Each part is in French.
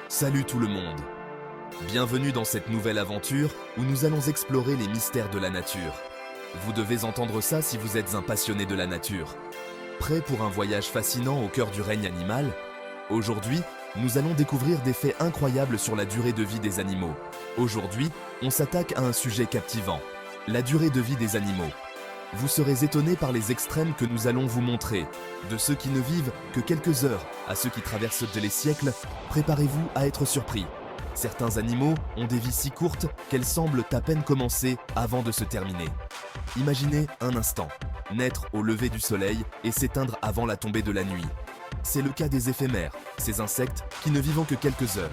Salut tout le monde! Bienvenue dans cette nouvelle aventure où nous allons explorer les mystères de la nature. Vous devez entendre ça si vous êtes un passionné de la nature. Prêt pour un voyage fascinant au cœur du règne animal? Aujourd'hui, nous allons découvrir des faits incroyables sur la durée de vie des animaux. Aujourd'hui, on s'attaque à un sujet captivant, la durée de vie des animaux. Vous serez étonnés par les extrêmes que nous allons vous montrer. De ceux qui ne vivent que quelques heures à ceux qui traversent les siècles, préparez-vous à être surpris. Certains animaux ont des vies si courtes qu'elles semblent à peine commencer avant de se terminer. Imaginez un instant, naître au lever du soleil et s'éteindre avant la tombée de la nuit. C'est le cas des éphémères, ces insectes qui ne vivent que quelques heures.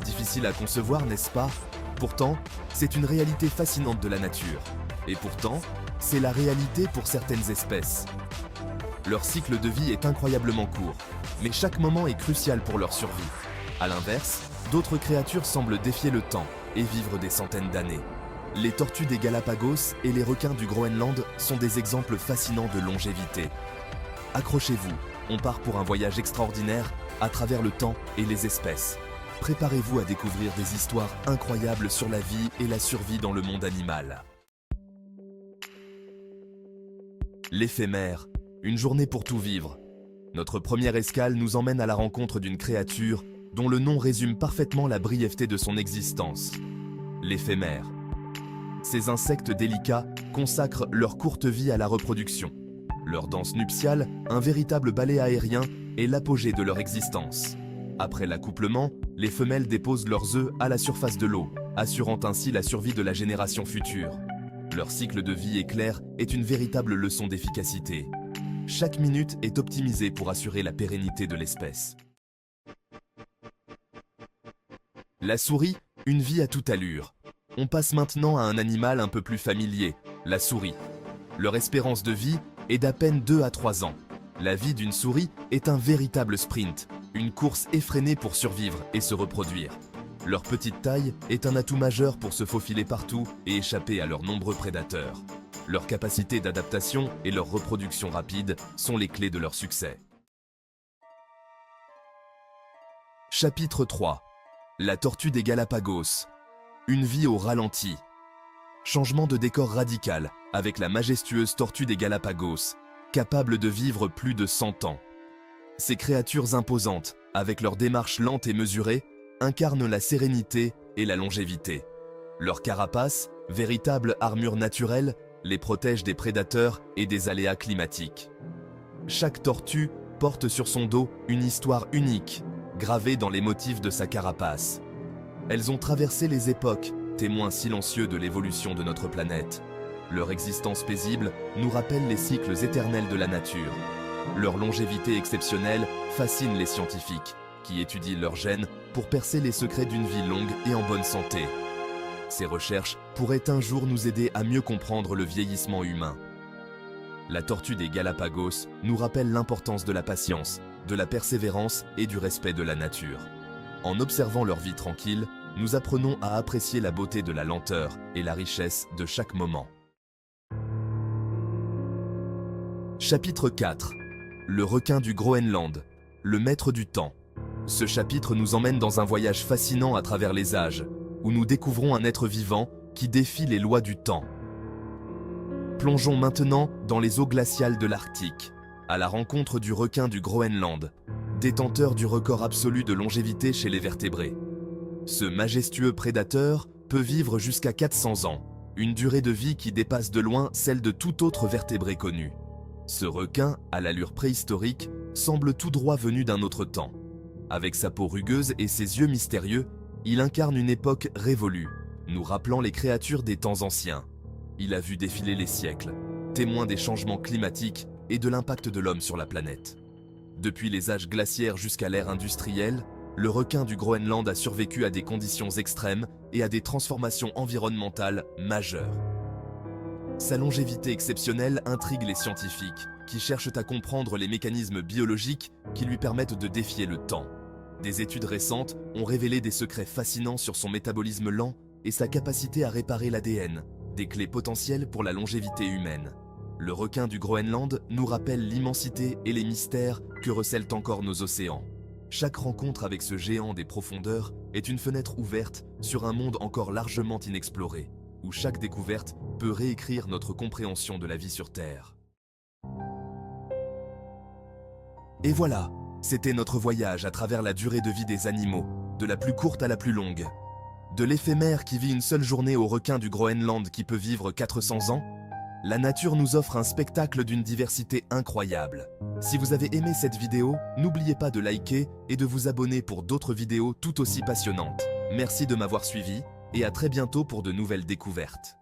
Difficile à concevoir, n'est-ce pas? Pourtant, c'est une réalité fascinante de la nature. Et pourtant, c'est la réalité pour certaines espèces. Leur cycle de vie est incroyablement court, mais chaque moment est crucial pour leur survie. A l'inverse, d'autres créatures semblent défier le temps et vivre des centaines d'années. Les tortues des Galapagos et les requins du Groenland sont des exemples fascinants de longévité. Accrochez-vous, on part pour un voyage extraordinaire à travers le temps et les espèces. Préparez-vous à découvrir des histoires incroyables sur la vie et la survie dans le monde animal. L'éphémère, une journée pour tout vivre. Notre première escale nous emmène à la rencontre d'une créature dont le nom résume parfaitement la brièveté de son existence. L'éphémère. Ces insectes délicats consacrent leur courte vie à la reproduction. Leur danse nuptiale, un véritable ballet aérien, est l'apogée de leur existence. Après l'accouplement, les femelles déposent leurs œufs à la surface de l'eau, assurant ainsi la survie de la génération future. Leur cycle de vie éclair est une véritable leçon d'efficacité. Chaque minute est optimisée pour assurer la pérennité de l'espèce. La souris, une vie à toute allure. On passe maintenant à un animal un peu plus familier, la souris. Leur espérance de vie est d'à peine 2 à 3 ans. La vie d'une souris est un véritable sprint, une course effrénée pour survivre et se reproduire. Leur petite taille est un atout majeur pour se faufiler partout et échapper à leurs nombreux prédateurs. Leur capacité d'adaptation et leur reproduction rapide sont les clés de leur succès. Chapitre 3. La tortue des Galapagos. Une vie au ralenti. Changement de décor radical avec la majestueuse tortue des Galapagos, capable de vivre plus de 100 ans. Ces créatures imposantes, avec leur démarche lente et mesurée, incarnent la sérénité et la longévité. Leur carapace, véritable armure naturelle, les protège des prédateurs et des aléas climatiques. Chaque tortue porte sur son dos une histoire unique, gravée dans les motifs de sa carapace. Elles ont traversé les époques, témoins silencieux de l'évolution de notre planète. Leur existence paisible nous rappelle les cycles éternels de la nature. Leur longévité exceptionnelle fascine les scientifiques, qui étudient leurs gènes pour percer les secrets d'une vie longue et en bonne santé. Ces recherches pourraient un jour nous aider à mieux comprendre le vieillissement humain. La tortue des Galapagos nous rappelle l'importance de la patience, de la persévérance et du respect de la nature. En observant leur vie tranquille, nous apprenons à apprécier la beauté de la lenteur et la richesse de chaque moment. Chapitre 4. Le requin du Groenland, le maître du temps. Ce chapitre nous emmène dans un voyage fascinant à travers les âges, où nous découvrons un être vivant qui défie les lois du temps. Plongeons maintenant dans les eaux glaciales de l'Arctique, à la rencontre du requin du Groenland, détenteur du record absolu de longévité chez les vertébrés. Ce majestueux prédateur peut vivre jusqu'à 400 ans, une durée de vie qui dépasse de loin celle de tout autre vertébré connu. Ce requin, à l'allure préhistorique, semble tout droit venu d'un autre temps. Avec sa peau rugueuse et ses yeux mystérieux, il incarne une époque révolue, nous rappelant les créatures des temps anciens. Il a vu défiler les siècles, témoin des changements climatiques et de l'impact de l'homme sur la planète. Depuis les âges glaciaires jusqu'à l'ère industrielle, le requin du Groenland a survécu à des conditions extrêmes et à des transformations environnementales majeures. Sa longévité exceptionnelle intrigue les scientifiques, qui cherchent à comprendre les mécanismes biologiques qui lui permettent de défier le temps. Des études récentes ont révélé des secrets fascinants sur son métabolisme lent et sa capacité à réparer l'ADN, des clés potentielles pour la longévité humaine. Le requin du Groenland nous rappelle l'immensité et les mystères que recèlent encore nos océans. Chaque rencontre avec ce géant des profondeurs est une fenêtre ouverte sur un monde encore largement inexploré, où chaque découverte peut réécrire notre compréhension de la vie sur Terre. Et voilà, c'était notre voyage à travers la durée de vie des animaux, de la plus courte à la plus longue. De l'éphémère qui vit une seule journée au requin du Groenland qui peut vivre 400 ans, la nature nous offre un spectacle d'une diversité incroyable. Si vous avez aimé cette vidéo, n'oubliez pas de liker et de vous abonner pour d'autres vidéos tout aussi passionnantes. Merci de m'avoir suivi et à très bientôt pour de nouvelles découvertes.